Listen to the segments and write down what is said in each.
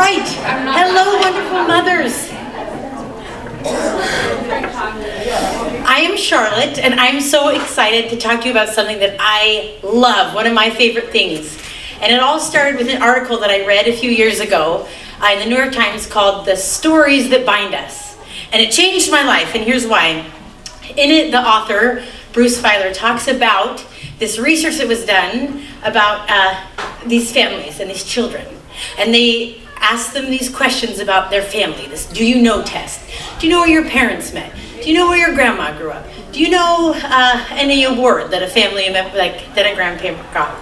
right. Hello, wonderful mothers. I am Charlotte, and I'm so excited to talk to you about something that I love, one of my favorite things. And it all started with an article that I read a few years ago in the New York Times called "The Stories That Bind Us." And it changed my life, and here's why. In it, the author, Bruce Feiler, talks about this research that was done about these families and these children. And they asked them these questions about their family, this do you know test. Do you know where your parents met? Do you know where your grandma grew up? Do you know any award that a family, that a grandparent got?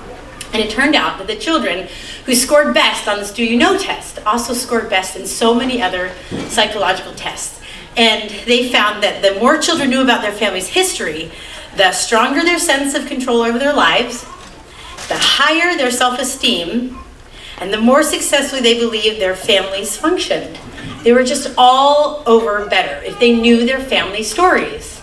And it turned out that the children who scored best on this do you know test also scored best in so many other psychological tests. And they found that the more children knew about their family's history, the stronger their sense of control over their lives, the higher their self-esteem, and the more successfully they believed their families functioned. They were just all over better if they knew their family stories.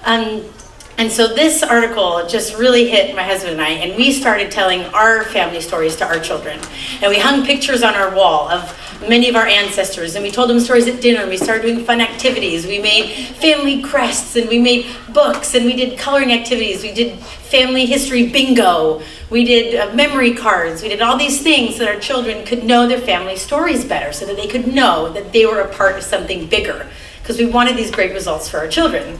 And so this article just really hit my husband and I, and we started telling our family stories to our children. And we hung pictures on our wall of many of our ancestors, and we told them stories at dinner, and we started doing fun activities. We made family crests, and we made books, and we did coloring activities. We did family history bingo. We did memory cards. We did all these things so that our children could know their family stories better, so that they could know that they were a part of something bigger, because we wanted these great results for our children.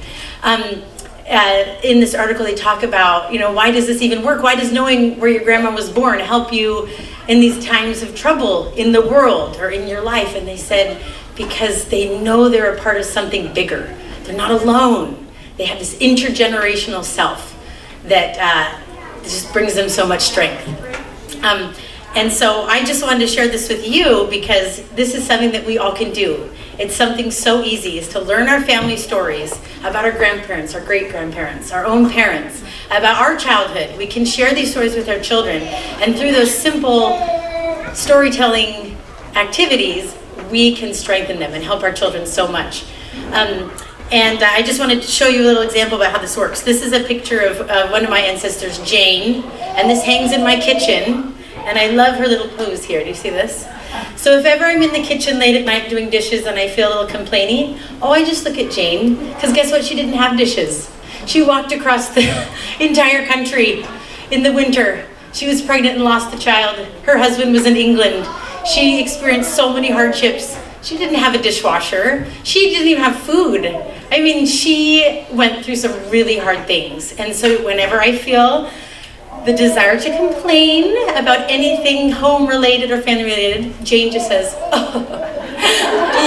In this article, they talk about, why does this even work? Why does knowing where your grandma was born help you in these times of trouble in the world or in your life? And they said, because they know they're a part of something bigger. They're not alone. They have this intergenerational self that just brings them so much strength. And so I just wanted to share this with you because this is something that we all can do. It's something so easy, is to learn our family stories about our grandparents, our great-grandparents, our own parents, about our childhood. We can share these stories with our children, and through those simple storytelling activities, we can strengthen them and help our children so much. And I just wanted to show you a little example about how this works. This is a picture of one of my ancestors, Jane, and this hangs in my kitchen, and I love her little pose here. Do you see this? So if ever I'm in the kitchen late at night doing dishes and I feel a little complaining, I just look at Jane, because guess what? She didn't have dishes. She walked across the entire country in the winter. She was pregnant and lost a child. Her husband was in England. She experienced so many hardships. She didn't have a dishwasher. She didn't even have food. I mean, she went through some really hard things. And so whenever I feel the desire to complain about anything home-related or family-related, Jane just says,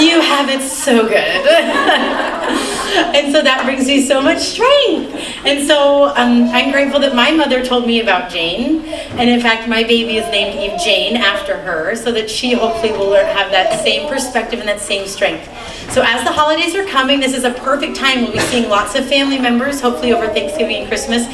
you have it so good. And so that brings me so much strength. And so I'm grateful that my mother told me about Jane. And in fact, my baby is named Eve Jane after her, so that she hopefully will have that same perspective and that same strength. So as the holidays are coming, this is a perfect time. We'll be seeing lots of family members, hopefully over Thanksgiving and Christmas.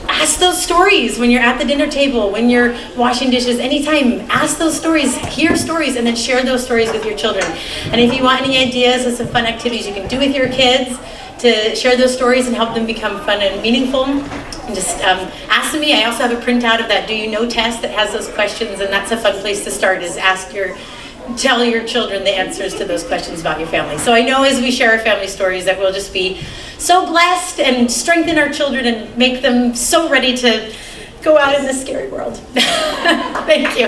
Ask those stories when you're at the dinner table, when you're washing dishes, anytime. Ask those stories, hear stories, and then share those stories with your children. And if you want any ideas of some fun activities you can do with your kids to share those stories and help them become fun and meaningful, just ask me. I also have a printout of that Do You Know test that has those questions, and that's a fun place to start, is tell your children the answers to those questions about your family. So I know as we share our family stories that we'll just be so blessed and strengthen our children and make them so ready to go out in this scary world. Thank you.